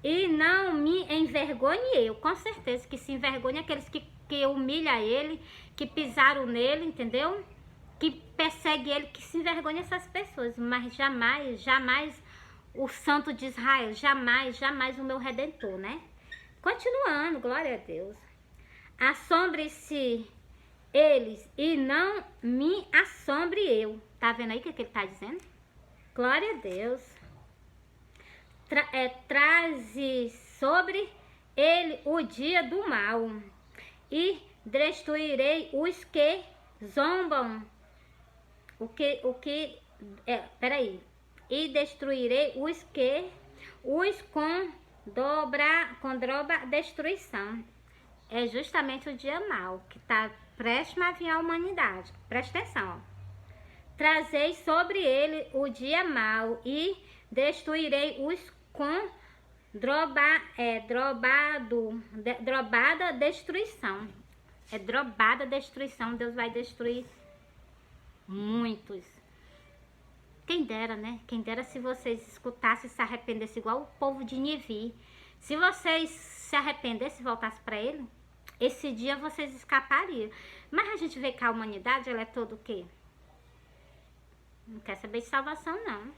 E não me envergonhe eu. Com certeza que se envergonha aqueles que humilham ele, que pisaram nele, entendeu? Que persegue ele, que se envergonha essas pessoas. Mas jamais, jamais o Santo de Israel, jamais, jamais o meu Redentor, né? Continuando, glória a Deus. Assombre-se eles e não me assombre eu. Tá vendo aí o que ele tá dizendo? Glória a Deus. Traze sobre ele o dia do mal e destruirei os que zombam. Peraí. E destruirei os com dobra destruição. É justamente o dia mau que tá prestes a vir a humanidade. Presta atenção, ó. Trazei sobre ele o dia mau e destruirei os com drobada destruição. É drobada destruição. Deus vai destruir muitos. Quem dera, né? Quem dera se vocês escutassem e se arrependessem igual o povo de Nínive. Se vocês se arrependessem e voltassem para ele, esse dia vocês escapariam. Mas a gente vê que a humanidade, ela é todo o quê? Não quer saber de salvação, não.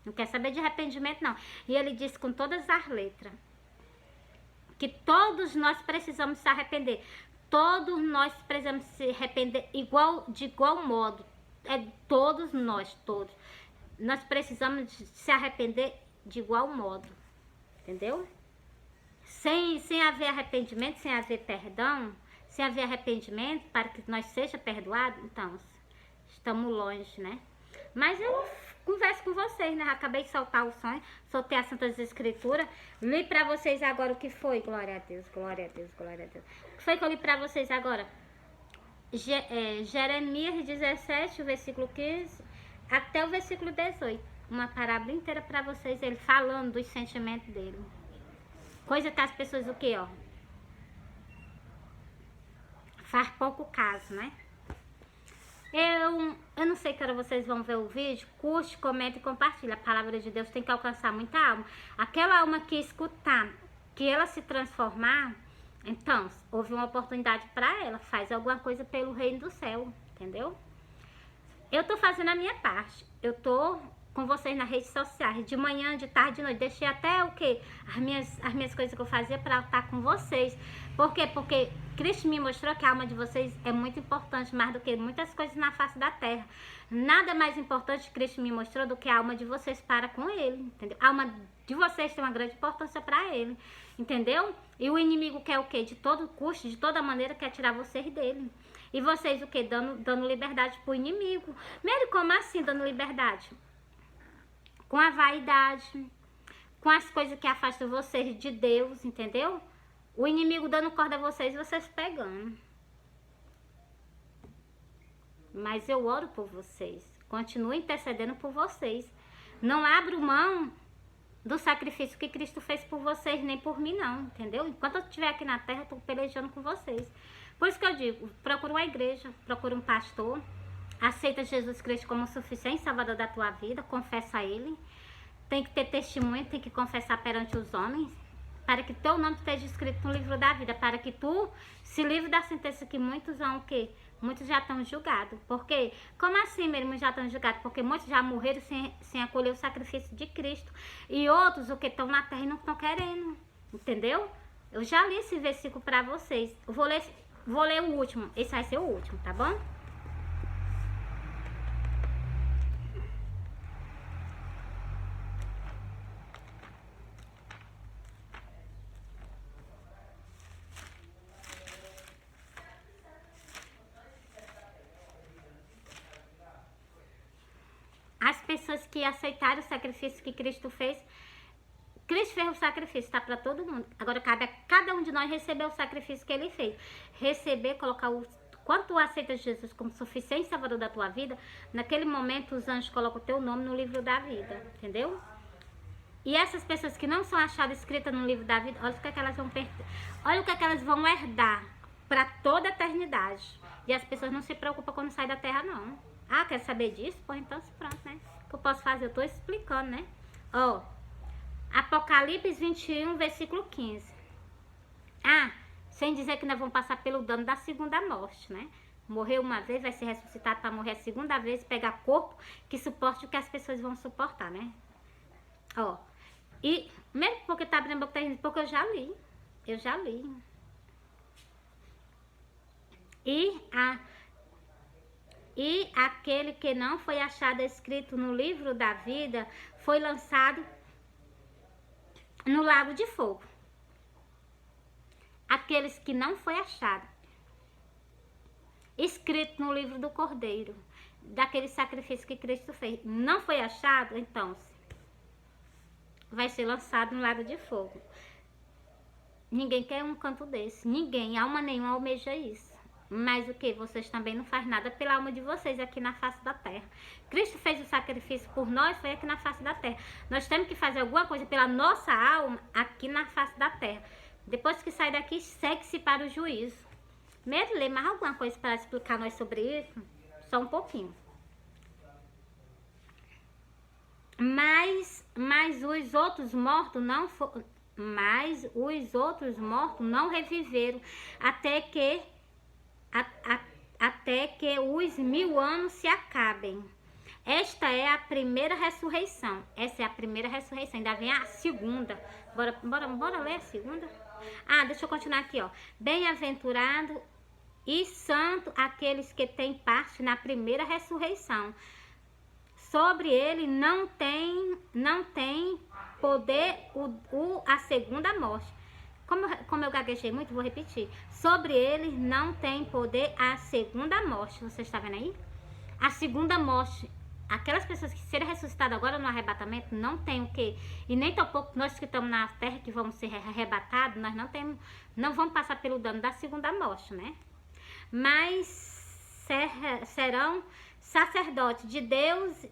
Não quer saber de arrependimento, não. E ele diz com todas as letras que todos nós precisamos se arrepender. Todos nós precisamos se arrepender de igual modo. Todos nós. Nós precisamos se arrepender de igual modo. Entendeu? Sem haver arrependimento, sem haver perdão, sem haver arrependimento para que nós seja perdoado, então, estamos longe, né? Mas eu converso com vocês, né? Acabei de soltar o sonho, soltei as Santas Escrituras, li pra vocês agora o que foi, glória a Deus, glória a Deus, glória a Deus. O que foi que eu li pra vocês agora? Jeremias 17, o versículo 15, até o versículo 18. Uma parábola inteira pra vocês, ele falando dos sentimentos dele. Coisa que as pessoas, o que, ó? Faz pouco caso, né? Eu não sei que hora vocês vão ver o vídeo. Curte, comenta e compartilha. A palavra de Deus tem que alcançar muita alma. Aquela alma que escutar, que ela se transformar, então, houve uma oportunidade para ela. Faz alguma coisa pelo reino do céu, entendeu? Eu tô fazendo a minha parte. Eu tô com vocês nas redes sociais, de manhã, de tarde, de noite. Deixei até o quê? As minhas coisas que eu fazia para estar com vocês. Por quê? Porque Cristo me mostrou que a alma de vocês é muito importante, mais do que muitas coisas na face da terra. Nada mais importante Cristo me mostrou do que a alma de vocês para com Ele, entendeu? A alma de vocês tem uma grande importância para Ele, entendeu? E o inimigo quer o quê? De todo custo, de toda maneira, quer tirar vocês dele. E vocês o quê? Dando liberdade pro inimigo. Mary, como assim dando liberdade? Com a vaidade, com as coisas que afastam vocês de Deus, entendeu? O inimigo dando corda a vocês e vocês pegando. Mas eu oro por vocês. Continuo intercedendo por vocês. Não abro mão do sacrifício que Cristo fez por vocês, nem por mim não, entendeu? Enquanto eu estiver aqui na terra, eu estou pelejando com vocês. Por isso que eu digo, procura uma igreja, procura um pastor, aceita Jesus Cristo como suficiente salvador da tua vida, confessa a Ele. Tem que ter testemunho, tem que confessar perante os homens, para que teu nome esteja escrito no livro da vida, para que tu se livre da sentença que muitos vão o quê? Muitos já estão julgados. Por quê? Como assim, meu irmão, já estão julgados? Porque muitos já morreram sem acolher o sacrifício de Cristo. E outros, o que estão na terra e não estão querendo. Entendeu? Eu já li esse versículo para vocês. Eu vou ler o último. Esse vai ser o último, tá bom? As pessoas que aceitaram o sacrifício que Cristo fez, Cristo fez o sacrifício, tá para todo mundo. Agora cabe a cada um de nós receber o sacrifício que ele fez. Receber, colocar o... Quando tu aceitas Jesus como suficiente salvador da tua vida, naquele momento os anjos colocam o teu nome no livro da vida, entendeu? E essas pessoas que não são achadas escritas no livro da vida, olha o que é que elas vão perder. Olha o que é que elas vão herdar para toda a eternidade. E as pessoas não se preocupam quando sai da terra, não. Ah, quer saber disso? Pô, então pronto, né? O que eu posso fazer? Eu tô explicando, né? Ó, Apocalipse 21, versículo 15. Ah, sem dizer que nós vamos passar pelo dano da segunda morte, né? Morreu uma vez, vai ser ressuscitado para morrer a segunda vez, pegar corpo que suporte o que as pessoas vão suportar, né? Ó, e mesmo porque tá abrindo a boca, porque eu já li. E aquele que não foi achado escrito no livro da vida foi lançado no lago de fogo. Aqueles que não foi achado escrito no livro do Cordeiro, daquele sacrifício que Cristo fez, não foi achado, então vai ser lançado no lago de fogo. Ninguém quer um canto desse, ninguém, alma nenhuma almeja isso. Mas o que? Vocês também não fazem nada pela alma de vocês aqui na face da terra. Cristo fez o sacrifício por nós, foi aqui na face da terra. Nós temos que fazer alguma coisa pela nossa alma aqui na face da terra. Depois que sai daqui, segue-se para o juízo. Primeiro, ler mais alguma coisa para explicar nós sobre isso? Só um pouquinho. Mas os outros mortos não reviveram até que os 1000 anos se acabem. Esta é a primeira ressurreição. Essa é a primeira ressurreição. Ainda vem a segunda. Bora ler a segunda? Ah, deixa eu continuar aqui, ó. Bem-aventurado e santo aqueles que têm parte na primeira ressurreição. Sobre ele não tem poder a segunda morte. Como eu gaguejei muito, vou repetir. Sobre ele não tem poder a segunda morte. Você está vendo aí? A segunda morte. Aquelas pessoas que serem ressuscitadas agora no arrebatamento não tem o quê? E nem tampouco nós que estamos na terra que vamos ser arrebatados, nós não vamos passar pelo dano da segunda morte, né? Mas serão sacerdotes de Deus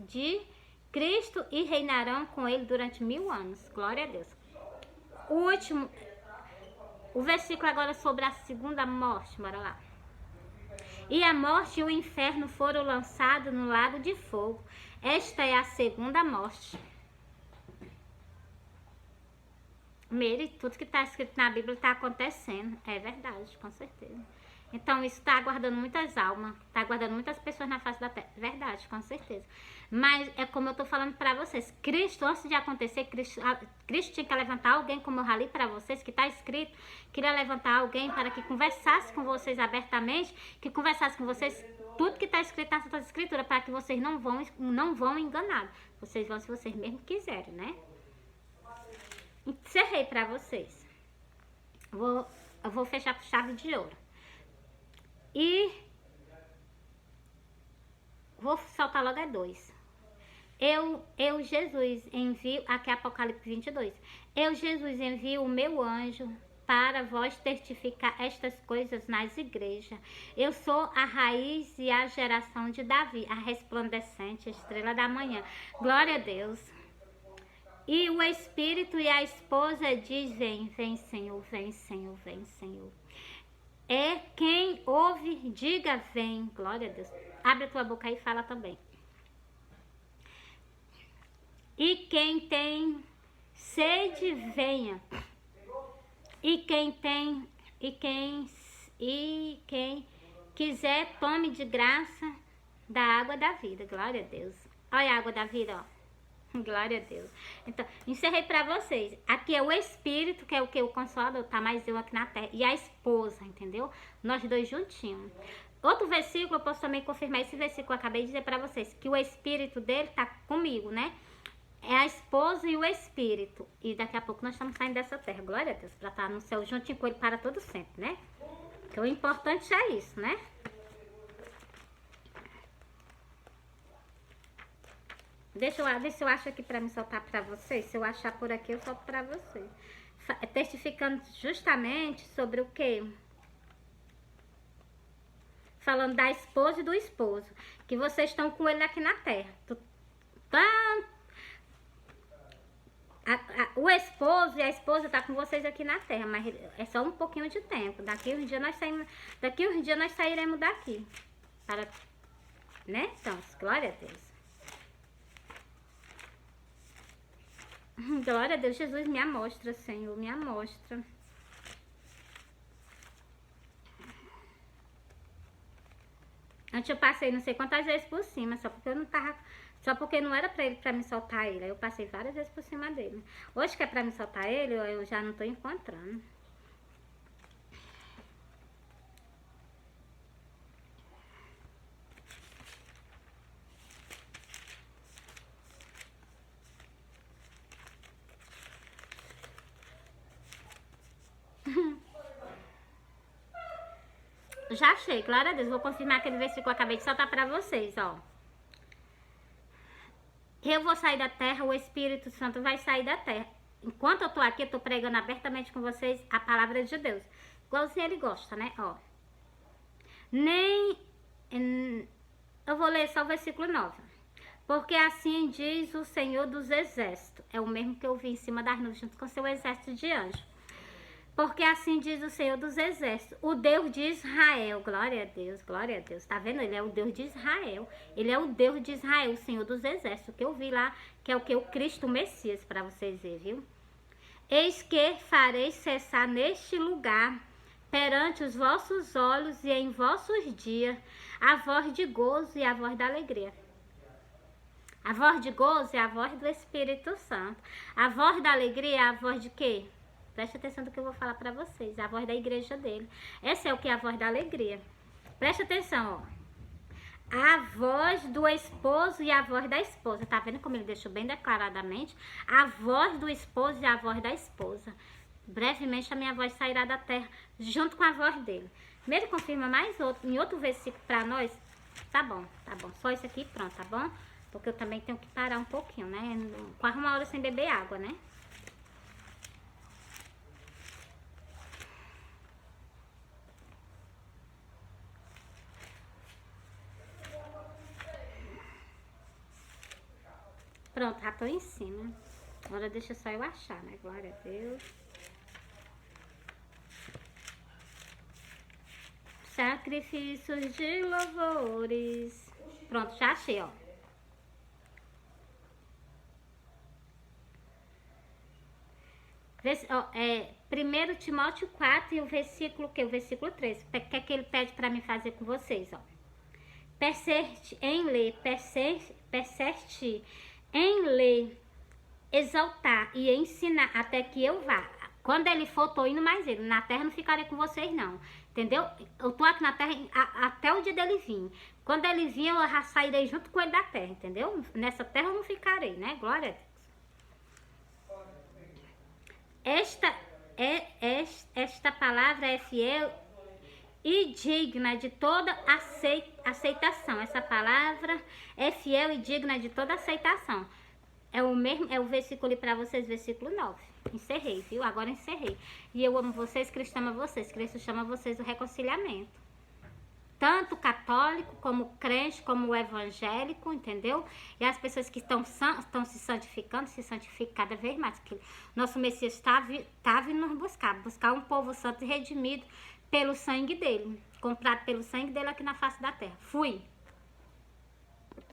de Cristo e reinarão com ele durante 1000 anos. Glória a Deus. O versículo agora sobre a segunda morte, bora lá. E a morte e o inferno foram lançados no lago de fogo. Esta é a segunda morte. Mire, tudo que está escrito na Bíblia está acontecendo. É verdade, com certeza. Então, isso está aguardando muitas almas, está aguardando muitas pessoas na face da terra. Verdade, com certeza. Mas é como eu estou falando para vocês. Cristo, antes de acontecer, Cristo tinha que levantar alguém, como eu ralei para vocês, que está escrito, queria levantar alguém para que conversasse com vocês abertamente, que conversasse com vocês tudo que está escrito na Santa Escritura, para que vocês não vão enganados. Vocês vão se vocês mesmo quiserem, né? Encerrei para vocês. Eu vou fechar com chave de ouro. E vou soltar logo 2. Eu, Jesus, envio, aqui é Apocalipse 22. Eu, Jesus, envio o meu anjo para vós testificar estas coisas nas igrejas. Eu sou a raiz e a geração de Davi, a resplandecente estrela da manhã. Glória a Deus. E o Espírito e a esposa dizem, vem Senhor, vem Senhor, vem Senhor. É quem ouve, diga vem. Glória a Deus. Abre a tua boca aí e fala também. E quem tem sede, venha. E quem quiser, tome de graça da água da vida. Glória a Deus. Olha a água da vida, ó. Glória a Deus. Então, encerrei para vocês. Aqui é o Espírito, que é o que? O Consolador, tá mais eu aqui na terra. E a esposa, entendeu? Nós dois juntinhos. Outro versículo, eu posso também confirmar esse versículo que eu acabei de dizer para vocês. Que o Espírito dele tá comigo, né? É a esposa e o Espírito. E daqui a pouco nós estamos saindo dessa terra. Glória a Deus. Para estar no céu juntinho com ele para todo sempre, né? Então, o importante é isso, né? Deixa eu ver se eu acho aqui pra me soltar pra vocês. Se eu achar por aqui, eu solto pra vocês. Testificando justamente sobre o quê? Falando da esposa e do esposo. Que vocês estão com ele aqui na terra. O esposo e a esposa tá com vocês aqui na terra. Mas é só um pouquinho de tempo. Daqui uns dias nós sairemos daqui. Para, né? Então, glória a Deus. Glória a Deus, Jesus, me amostra, Senhor, me amostra. Antes eu passei não sei quantas vezes por cima, só porque não era pra me soltar ele. Aí eu passei várias vezes por cima dele. Hoje que é pra me soltar ele, eu já não tô encontrando. Já achei, glória a Deus. Vou confirmar aquele versículo que eu acabei de soltar pra vocês, ó. Eu vou sair da terra, o Espírito Santo vai sair da terra. Enquanto eu tô aqui, eu tô pregando abertamente com vocês a palavra de Deus. Igualzinho ele gosta, né? Ó. Eu vou ler só o versículo 9. Porque assim diz o Senhor dos Exércitos. É o mesmo que eu vi em cima das nuvens, junto com seu exército de anjos. Porque assim diz o Senhor dos Exércitos, o Deus de Israel. Glória a Deus, glória a Deus. Tá vendo? Ele é o Deus de Israel. Ele é o Deus de Israel, o Senhor dos Exércitos. Que eu vi lá, que é o que? O Cristo Messias, para vocês verem, viu? Eis que farei cessar neste lugar, perante os vossos olhos e em vossos dias, a voz de gozo e a voz da alegria. A voz de gozo é a voz do Espírito Santo. A voz da alegria é a voz de quê? Preste atenção no que eu vou falar pra vocês. A voz da igreja dele. Essa é o que é a voz da alegria. Preste atenção, ó. A voz do esposo e a voz da esposa. Tá vendo como ele deixou bem declaradamente? A voz do esposo e a voz da esposa. Brevemente a minha voz sairá da terra junto com a voz dele. Primeiro confirma mais outro, em outro versículo pra nós. Tá bom. Só isso aqui pronto, tá bom? Porque eu também tenho que parar um pouquinho, né? Quase uma hora sem beber água, né? Pronto, já tô em cima. Agora deixa só eu achar, né? Glória a Deus. Sacrifícios de louvores. Pronto, já achei, ó. É 1 Timóteo 4 e o versículo que? O versículo 3. O que é que ele pede para mim fazer com vocês, ó? Persiste em ler, persiste em ler, exaltar e ensinar até que eu vá. Quando ele for, tô indo mais ele. Na terra não ficarei com vocês, não. Entendeu? Eu tô aqui na terra até o dia dele vir. Quando ele vir, eu já sairei junto com ele da terra, entendeu? Nessa terra eu não ficarei, né? Glória a Deus. Esta palavra é fiel e digna de toda aceitação. Essa palavra é fiel e digna de toda aceitação. É o versículo para vocês, versículo 9. Encerrei, viu? Agora encerrei. E eu amo vocês, Cristo ama vocês. Cristo chama vocês o reconciliamento. Tanto católico, como crente, como evangélico, entendeu? E as pessoas que estão se santificando, se santificam cada vez mais. Porque nosso Messias está vindo nos buscar um povo santo e redimido pelo sangue dele, comprado pelo sangue dele aqui na face da terra. Fui.